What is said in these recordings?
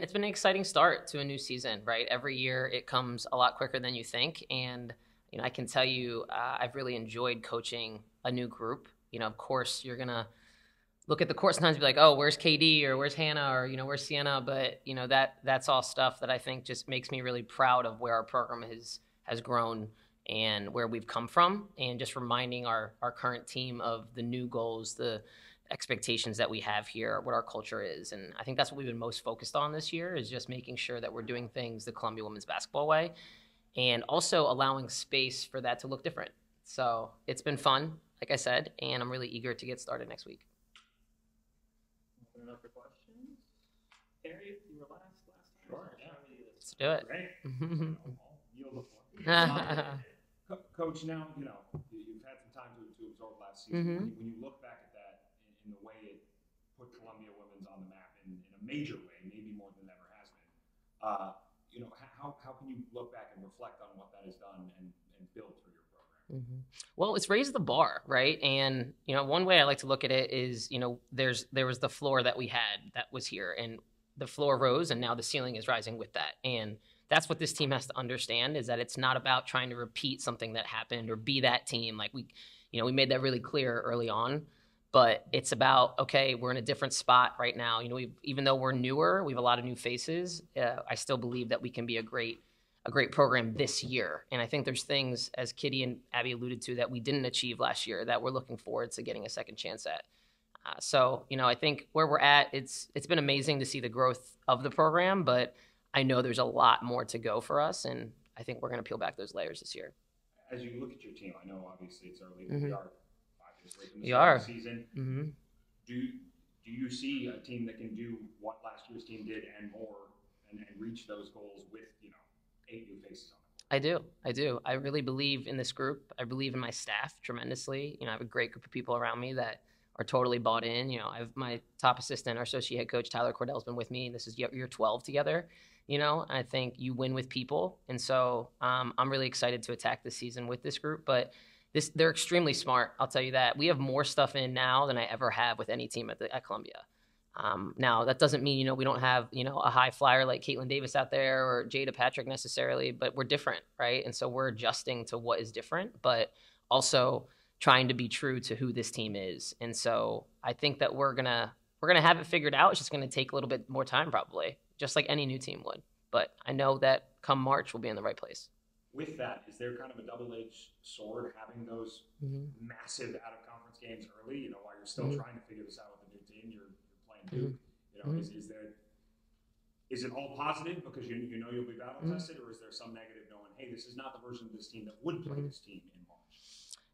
It's been an exciting start to a new season, right? Every year it comes a lot quicker than you think. And, I can tell you, I've really enjoyed coaching a new group. Of course, you're going to look at the court sometimes and be like, oh, where's KD or where's Hannah or, where's Sienna? But, that's all stuff that I think just makes me really proud of where our program has grown and where we've come from, and just reminding our current team of the new goals, the expectations that we have here, what our culture is. And I think that's what we've been most focused on this year, is just making sure that we're doing things the Columbia women's basketball way, and also allowing space for that to look different. So it's been fun, like I said, and I'm really eager to get started next week. Open it up for questions. Harry, you were last time. Sure, yeah. Let's do it. Great. I'll yield the floor. Coach, now, you've had some time to absorb last season. When you look back at that in the way it put Columbia women's on the map in a major way, maybe more than it ever has been, how can you look back and reflect on what that has done and build through your program? Well, it's raised the bar, right? And, one way I like to look at it is, there was the floor that we had that was here, and the floor rose, and now the ceiling is rising with that. And that's what this team has to understand, is that it's not about trying to repeat something that happened or be that team. Like we made that really clear early on, but it's about, okay, we're in a different spot right now. Even though we're newer, we have a lot of new faces. I still believe that we can be a great program this year. And I think there's things, as Kitty and Abby alluded to, that we didn't achieve last year that we're looking forward to getting a second chance at. So I think where we're at, it's been amazing to see the growth of the program, but I know there's a lot more to go for us, and I think we're going to peel back those layers this year. As you look at your team, I know obviously it's early, but we are 5 days away from the start of the season. Do you see a team that can do what last year's team did and more, and reach those goals with 8 new faces on it? I do. I really believe in this group. I believe in my staff tremendously. I have a great group of people around me that are totally bought in. I have my top assistant, our associate head coach, Tyler Cordell's been with me, and this is year 12 together. I think you win with people. And so I'm really excited to attack this season with this group. But they're extremely smart, I'll tell you that. We have more stuff in now than I ever have with any team at Columbia. Now, that doesn't mean, we don't have, a high flyer like Caitlin Davis out there or Jada Patrick necessarily, but we're different, right? And so we're adjusting to what is different, but also trying to be true to who this team is. And so I think that we're gonna have it figured out. It's just gonna take a little bit more time, probably, just like any new team would. But I know that come March, we'll be in the right place. With that, is there kind of a double-edged sword having those massive out-of-conference games early? While you're still trying to figure this out with the new team, you're playing Duke. Is it all positive because you know you'll be battle tested, or is there some negative knowing, hey, this is not the version of this team that would play this team in March?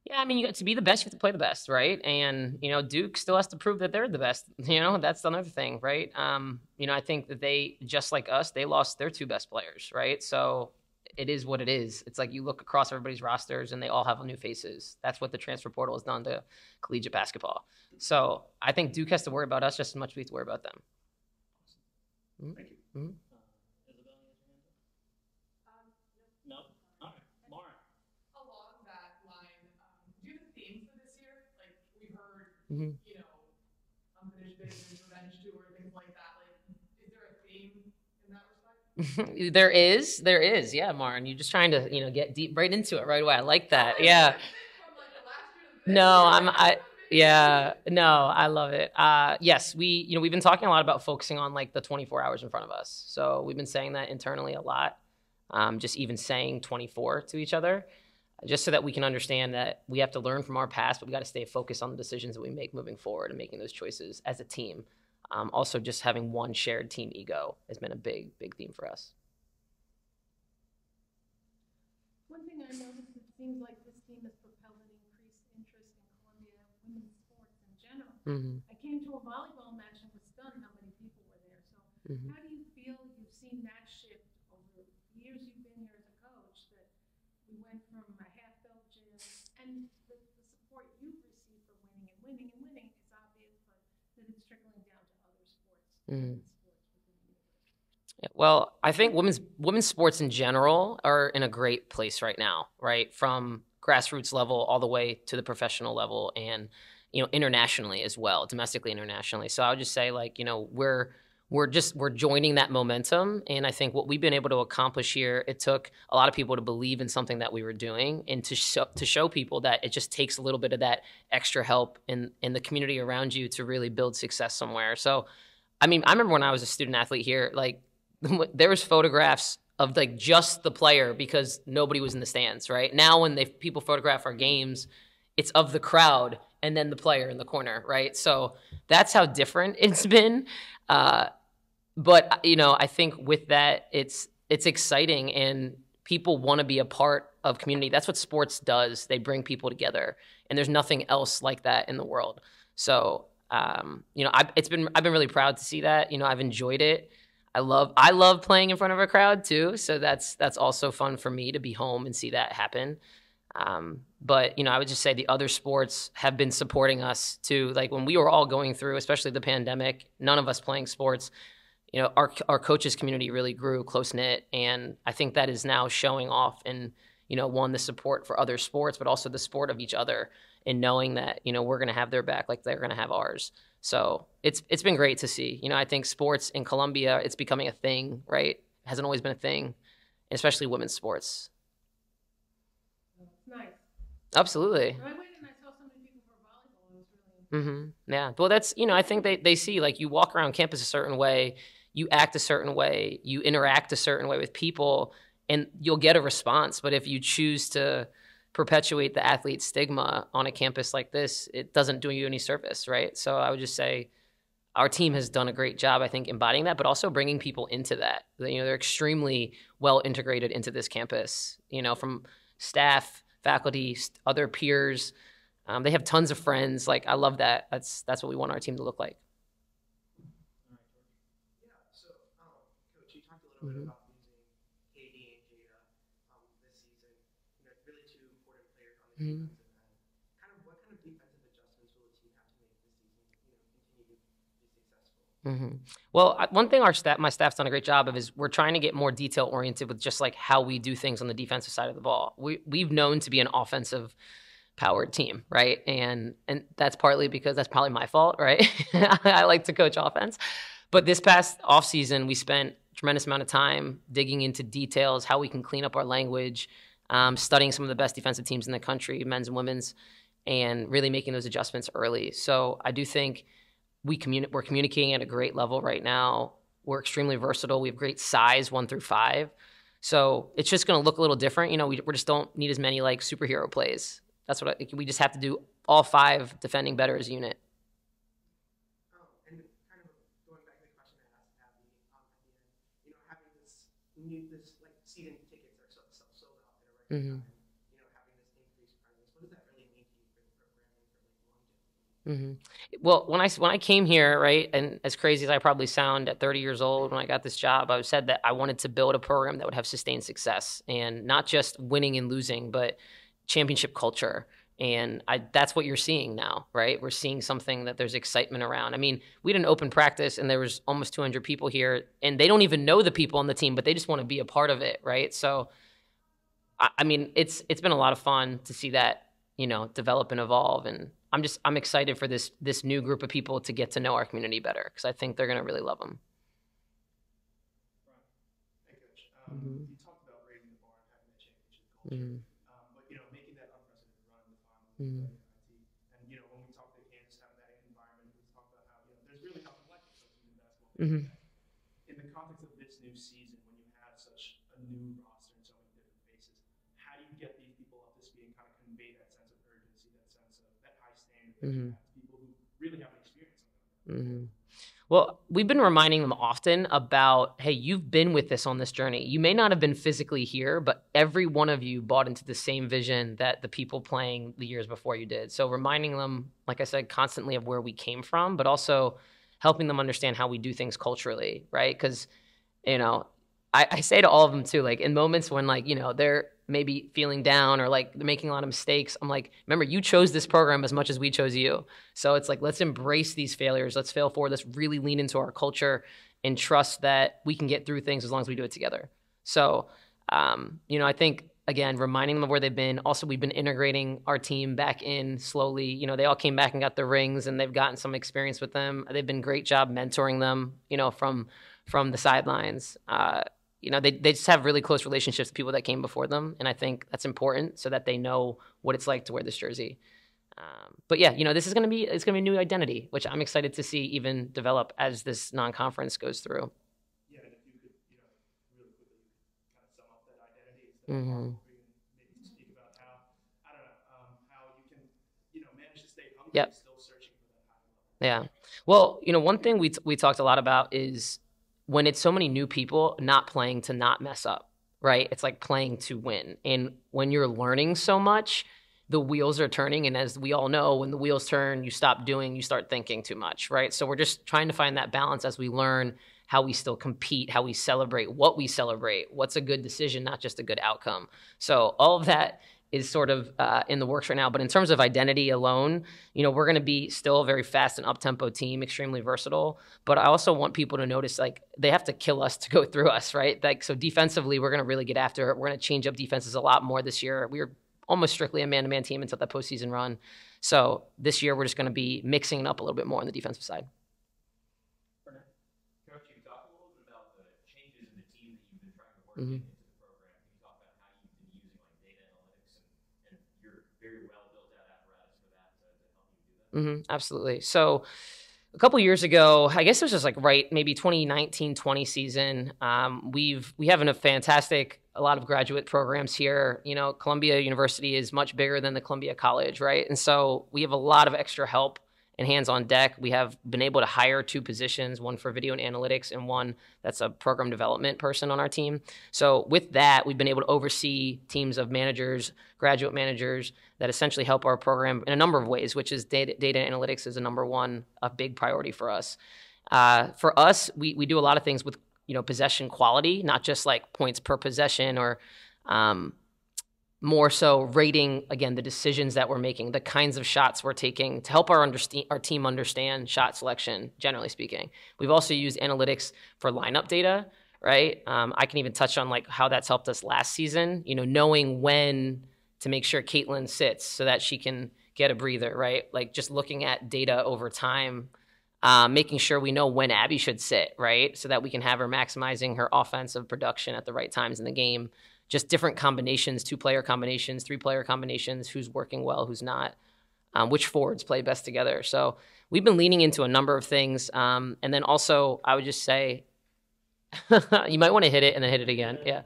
Yeah, to be the best, you have to play the best, right? And, Duke still has to prove that they're the best. That's another thing, right? I think that they, just like us, they lost their 2 best players, right? So it is what it is. It's like you look across everybody's rosters and they all have new faces. That's what the transfer portal has done to collegiate basketball. So I think Duke has to worry about us just as much as we have to worry about them. Thank you. Isabel, you have your hand up? No? All right. Lauren. Along that line, do you have a theme for this year? Like, we heard, unfinished business, revenge tour, things like that. Like, is there a theme in that respect? There is. Yeah, Maren, you're just trying to, get deep right into it right away. I like that. Yeah. I love it. Yes, we've been talking a lot about focusing on like the 24 hours in front of us. So we've been saying that internally a lot, just even saying 24 to each other, just so that we can understand that we have to learn from our past, but we got to stay focused on the decisions that we make moving forward and making those choices as a team. Also, just having one shared team ego has been a big, big theme for us. One thing I noticed, it seems like this team has propelled an increased interest in Columbia women's sports in general. I came to a volleyball match and was stunned how many people were there. So how do you feel you've seen that shift over the years you've been here as a coach, that we went from a half-belt gym, and the support you've received for winning and winning and winning is obvious, but that it's trickling down to other sports. Yeah, well, I think women's sports in general are in a great place right now, right? From grassroots level all the way to the professional level, and internationally as well, domestically, internationally. So I would just say, like, we're joining that momentum. And I think what we've been able to accomplish here, it took a lot of people to believe in something that we were doing, and to show people that it just takes a little bit of that extra help in the community around you to really build success somewhere. So, I mean, I remember when I was a student athlete here, like there was photographs of like just the player because nobody was in the stands, right? Now when people photograph our games, it's of the crowd and then the player in the corner, right? So that's how different it's been. But, you know, I think with that, it's exciting, and people want to be a part of community. That's what sports does. They bring people together, and there's nothing else like that in the world. So, you know, I've been really proud to see that. You know, I've enjoyed it. I love playing in front of a crowd too. So that's also fun for me to be home and see that happen. But, you know, I would just say the other sports have been supporting us too. Like when we were all going through, especially the pandemic, none of us playing sports, you know, our coaches community really grew close knit. And I think that is now showing off in, you know, one, the support for other sports, but also the support of each other, and knowing that, you know, we're going to have their back like they're going to have ours. So it's been great to see. You know, I think sports in Columbia, it's becoming a thing, right? It hasn't always been a thing, especially women's sports. It's nice. Absolutely. I went and I saw so many people for volleyball. It was really Yeah. Well, that's, you know, I think they see, like, you walk around campus a certain way, you act a certain way, you interact a certain way with people, and you'll get a response. But if you choose to perpetuate the athlete stigma on a campus like this, it doesn't do you any service, right? So I would just say our team has done a great job, I think, embodying that, but also bringing people into that. You know, they're extremely well integrated into this campus, you know, from staff, faculty, other peers. They have tons of friends. Like, I love that. That's what we want our team to look like. Yeah, so, Coach, you talked a little bit about losing KD and Jada this season. You know, really two important players on the defensive end. What kind of defensive adjustments will the team have to make this season, you know, continue to be successful? Well, one thing my staff's done a great job of is we're trying to get more detail oriented with just like how we do things on the defensive side of the ball. We've known to be an offensive powered team, right? And that's partly because that's probably my fault, right? I like to coach offense. But this past offseason, we spent a tremendous amount of time digging into details, how we can clean up our language, studying some of the best defensive teams in the country, men's and women's, and really making those adjustments early. So I do think we're communicating at a great level right now. We're extremely versatile. We have great size, 1 through 5. So it's just going to look a little different. You know, we just don't need as many like superhero plays. That's what we just have to do all 5 defending better as a unit. And kind of going back to the question I asked Abby at the end, you know, having this like season tickets are sold out there right now. You know, having this increased presence, what does that really mean to you for the programming, for like longevity? Well, when I came here, right, and as crazy as I probably sound at 30 years old, when I got this job, I said that I wanted to build a program that would have sustained success, and not just winning and losing, but championship culture. And that's what you're seeing now, right? We're seeing something that there's excitement around. I mean, we had an open practice and there was almost 200 people here, and they don't even know the people on the team, but they just want to be a part of it, right? So, I mean, it's been a lot of fun to see that, you know, develop and evolve. And I'm excited for this new group of people to get to know our community better, because I think they're going to really love them. Hey, Coach. You talked about raising the bar and having that championship culture. But, you know, making that unprecedented run in the finals. And, you know, when we talked to Kansas, having that environment, we talked about how, you know, there's really nothing like it in basketball. In the context of this new season, when you have such a new roster and so many different faces, how do you get these people up to speed and kind of convey that sense of urgency, that sense of that high standard that you have to people who really haven't experienced something like that? Well, we've been reminding them often about, hey, you've been with us on this journey. You may not have been physically here, but every one of you bought into the same vision that the people playing the years before you did. So reminding them, like I said, constantly of where we came from, but also helping them understand how we do things culturally, right? Because, you know, I say to all of them too, like in moments when, like, you know, they're maybe feeling down or like they're making a lot of mistakes, I'm like, remember, you chose this program as much as we chose you. So it's like, let's embrace these failures. Let's fail forward. Let's really lean into our culture and trust that we can get through things as long as we do it together. So, you know, I think again, reminding them of where they've been. Also, we've been integrating our team back in slowly. You know, they all came back and got the rings, and they've gotten some experience with them. They've been great job mentoring them, you know, from the sidelines. You know, they just have really close relationships with people that came before them, and I think that's important so that they know what it's like to wear this jersey. But yeah, you know, it's gonna be a new identity, which I'm excited to see even develop as this non-conference goes through. Yeah, and if you could, you know, really quickly kind of sum up that identity, maybe speak about how, I don't know, how you can, you know, manage to stay hungry and still searching for that high level. Yeah. Well, you know, one thing we talked a lot about is when it's so many new people, not playing to not mess up, right? It's like playing to win. And when you're learning so much, the wheels are turning. And as we all know, when the wheels turn, you stop doing, you start thinking too much, right? So we're just trying to find that balance as we learn how we still compete, how we celebrate, what's a good decision, not just a good outcome. So all of that is sort of in the works right now. But in terms of identity alone, you know, we're going to be still a very fast and up-tempo team, extremely versatile. But I also want people to notice, like, they have to kill us to go through us, right? Like, so defensively, we're going to really get after it. We're going to change up defenses a lot more this year. We were almost strictly a man-to-man team until that postseason run. So this year, we're just going to be mixing it up a little bit more on the defensive side. Coach, you talked a little bit about the changes in the team that you've been trying to work into the program. Can you talk about how you've been using like data analytics and your very well built out apparatus for that to help you do that? Absolutely. So a couple years ago, I guess it was just like maybe 2019-20 season. We have a lot of graduate programs here. You know, Columbia University is much bigger than the Columbia College, right? And so we have a lot of extra help and hands on deck. We have been able to hire 2 positions, one for video and analytics and one that's a program development person on our team. So with that, we've been able to oversee teams of managers, graduate managers that essentially help our program in a number of ways, which is data analytics is a big priority for us. For us, we do a lot of things with, you know, possession quality, not just like points per possession or more so rating, again, the decisions that we're making, the kinds of shots we're taking to help our team understand shot selection, generally speaking. We've also used analytics for lineup data, right? I can even touch on like how that's helped us last season, you know, knowing when to make sure Caitlin sits so that she can get a breather, right? Like just looking at data over time, making sure we know when Abby should sit, right? So that we can have her maximizing her offensive production at the right times in the game. Just different combinations, 2-player combinations, 3-player combinations, who's working well, who's not, which forwards play best together. So we've been leaning into a number of things. And then also, I would just say, you might want to hit it and then hit it again. Yeah.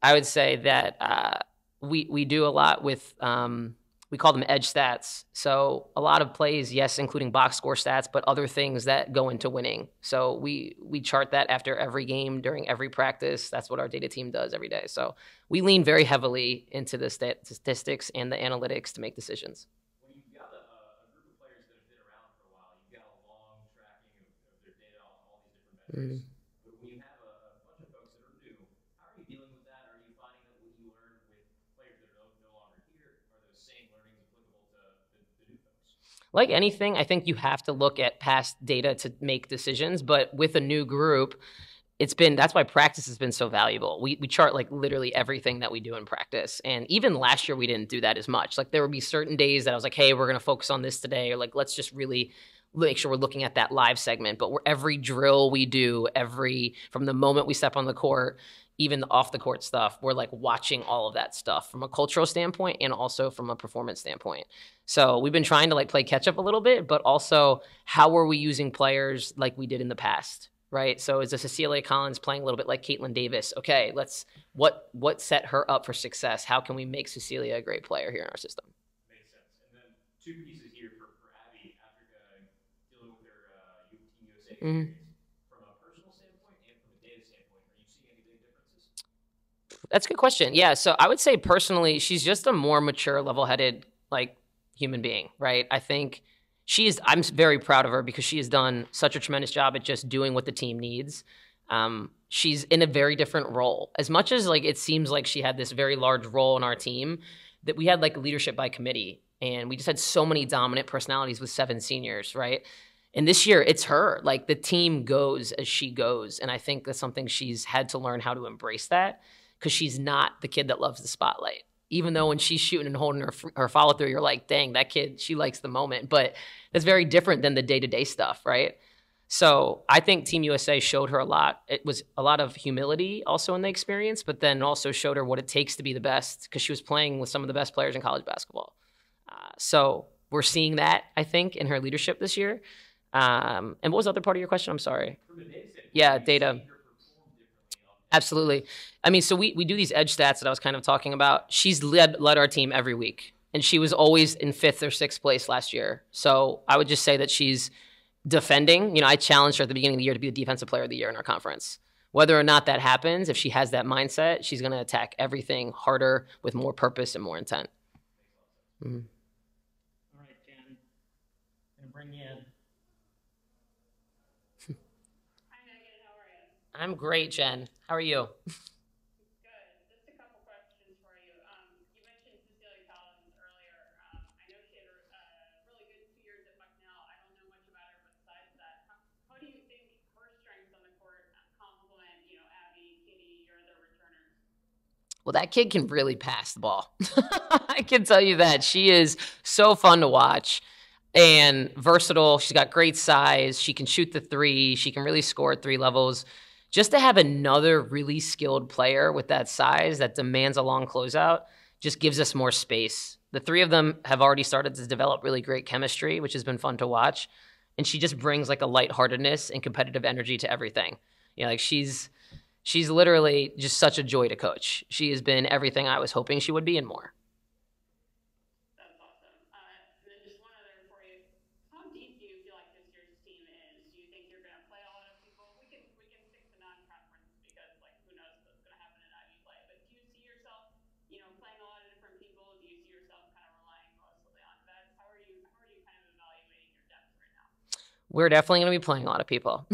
I would say that we do a lot with, we call them edge stats. So a lot of plays, yes, including box score stats, but other things that go into winning. So we chart that after every game, during every practice. That's what our data team does every day. So we lean very heavily into the statistics and the analytics to make decisions. When you've got a group of players that have been around for a while, you've got a long tracking of their data on all these different metrics. But when you have a bunch of folks that are new, how are you dealing with that? Are you finding that what you learned with players that are no longer here are those same learnings applicable to the new folks? Like anything, I think you have to look at past data to make decisions. But with a new group, that's why practice has been so valuable. We chart like literally everything that we do in practice. And even last year, we didn't do that as much. Like there would be certain days that I was like, hey, we're going to focus on this today. Or like, let's just really make sure we're looking at that live segment. But every drill we do, from the moment we step on the court, even the off the court stuff, we're like watching all of that stuff from a cultural standpoint and also from a performance standpoint. So we've been trying to like play catch up a little bit, but also how are we using players like we did in the past, right? So is a Cecilia Collins playing a little bit like Caitlin Davis? Okay, what set her up for success? How can we make Cecilia a great player here in our system? Makes sense. And then 2 pieces here for Abby after dealing with her Team USA experience. From a personal standpoint and from a data standpoint, are you seeing any big differences? That's a good question. Yeah, so I would say personally, she's just a more mature, level-headed, like human being, right? I think I'm very proud of her because she has done such a tremendous job at just doing what the team needs. She's in a very different role. As much as like it seems like she had this very large role in our team, that we had like leadership by committee, and we just had so many dominant personalities with 7 seniors, right? And this year, it's her. Like the team goes as she goes, and I think that's something she's had to learn how to embrace that. because she's not the kid that loves the spotlight. Even though when she's shooting and holding her follow through, you're like, dang, that kid, she likes the moment. But that's very different than the day-to-day stuff, right? So I think Team USA showed her a lot. It was a lot of humility also in the experience, but then also showed her what it takes to be the best, because she was playing with some of the best players in college basketball. So we're seeing that, I think, in her leadership this year. And what was the other part of your question? I'm sorry. Yeah, data. Absolutely. I mean, so we do these edge stats that I was kind of talking about. She's led our team every week, and she was always in 5th or 6th place last year. So I would just say that she's defending. You know, I challenged her at the beginning of the year to be the defensive player of the year in our conference. Whether or not that happens, if she has that mindset, she's going to attack everything harder with more purpose and more intent. Mm-hmm. All right, Jen. Gonna bring you in. Hi, Megan. How are you? I'm great, Jen. How are you? Good. Just a couple questions for you. You mentioned Cecilia Collins earlier. I know she had a really good 2 years at Bucknell. I don't know much about her, but besides that, how do you think her strengths on the court complement, Abby, Kitty, your other returners? Well, that kid can really pass the ball. I can tell you that. She is so fun to watch and versatile. She's got great size. She can shoot the three. She can really score at 3 levels. Just to have another really skilled player with that size that demands a long closeout just gives us more space. The 3 of them have already started to develop really great chemistry, which has been fun to watch. And she just brings like a lightheartedness and competitive energy to everything. Like she's literally just such a joy to coach. She has been everything I was hoping she would be and more. That's awesome. And then just one other for you. How deep do you feel like this year's team is? Do you think you're going to play a lot of people? We can stick to non-conference because who knows what's going to happen in IU play. But do you see yourself, playing a lot of different people? Do you see yourself kind of relying mostly on vets? How are you kind of evaluating your depth right now? We're definitely going to be playing a lot of people.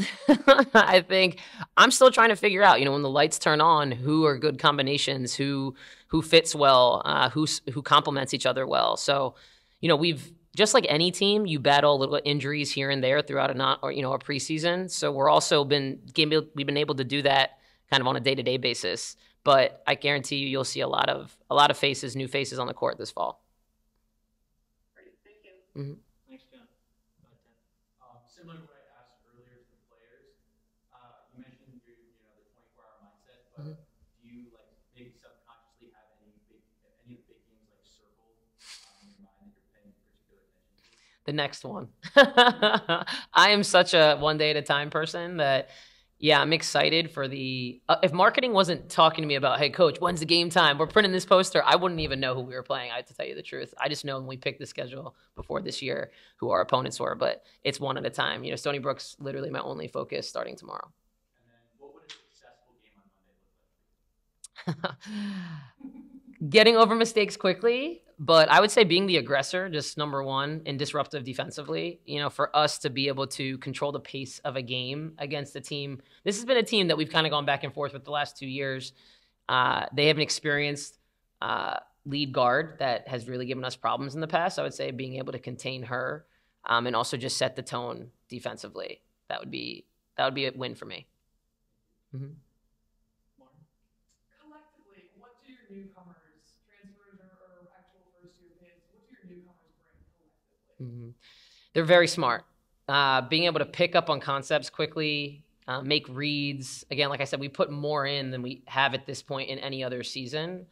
I think I'm still trying to figure out, when the lights turn on, who are good combinations, who fits well, who complements each other well. So, we've just like any team, you battle little injuries here and there throughout a preseason. So we've been able to do that kind of on a day-to-day basis. But I guarantee you'll see a lot of faces, new faces on the court this fall. Great, thank you. Mm-hmm. Thanks, John. Similar to what I asked earlier to the players, you mentioned the 24-hour mindset, but do you maybe subconsciously have any of the big games circled in your mind that you're paying particular attention to? The next one. I am such a one day at a time person that, I'm excited for if marketing wasn't talking to me about, hey, coach, when's the game time? We're printing this poster. I wouldn't even know who we were playing. I have to tell you the truth. I just know when we picked the schedule before this year who our opponents were, but it's one at a time. Stony Brook's literally my only focus starting tomorrow. And then what would a successful game on Monday look like? Getting over mistakes quickly, but I would say being the aggressor, just number one, and disruptive defensively. For us to be able to control the pace of a game against a team. This has been a team that we've kind of gone back and forth with the last 2 years. They have an experienced lead guard that has really given us problems in the past. I would say being able to contain her and also just set the tone defensively. That would be a win for me. Mm-hmm. Collectively, what do your newcomers, transfers or actual first-year kids, what do your newcomers bring collectively? Mm-hmm. They're very smart. Being able to pick up on concepts quickly, make reads. Again, like I said, we put more in than we have at this point in any other season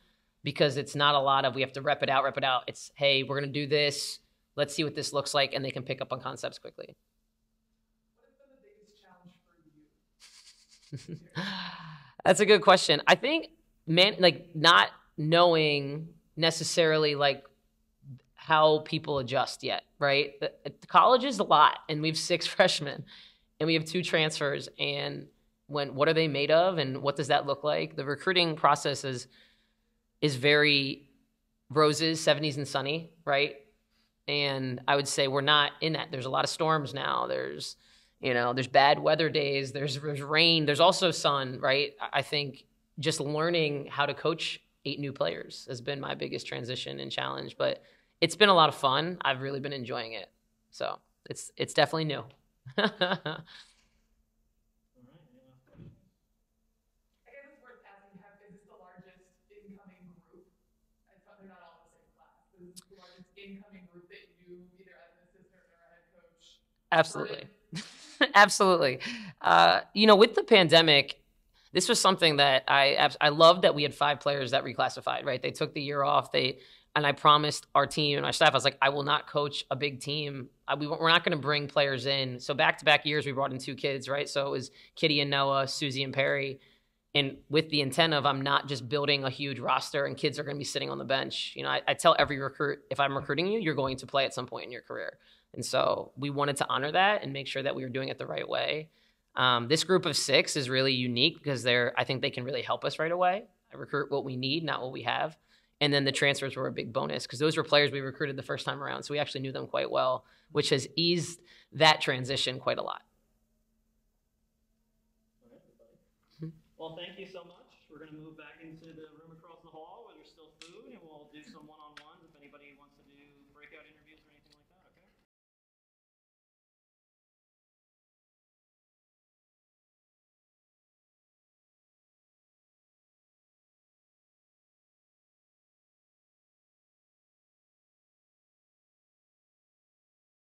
because it's not a lot of we have to rep it out. It's, hey, we're going to do this. Let's see what this looks like, and they can pick up on concepts quickly. What has been the biggest challenge for you? That's a good question. I think, not knowing necessarily how people adjust yet, right? The college is a lot, and we have 6 freshmen, and we have 2 transfers, and what are they made of, and what does that look like? The recruiting process is very roses, 70s and sunny, right? And I would say we're not in that. There's a lot of storms now. There's bad weather days. There's rain. There's also sun, right? I think just learning how to coach 8 new players has been my biggest transition and challenge. But it's been a lot of fun. I've really been enjoying it. So it's definitely new. I guess it's worth asking, is this the largest incoming group that you, either as an assistant or a head coach? Absolutely. Absolutely. With the pandemic, this was something that I loved that we had 5 players that reclassified, right? They took the year off. And I promised our team and our staff, I was like, I will not coach a big team. We're not going to bring players in. So back-to-back years, we brought in 2 kids, right? So it was Kitty and Noah, Susie and Perry. And with the intent of I'm not just building a huge roster and kids are going to be sitting on the bench. I tell every recruit, if I'm recruiting you, you're going to play at some point in your career. And so we wanted to honor that and make sure that we were doing it the right way. This group of 6 is really unique because I think they can really help us right away. I recruit what we need, not what we have. And then the transfers were a big bonus because those were players we recruited the first time around. So we actually knew them quite well, which has eased that transition quite a lot. All right, everybody. Well, thank you so much. We're going to move back into the room across the hall where there's still food, and we'll do some one-on-ones if anybody wants to do breakout interviews or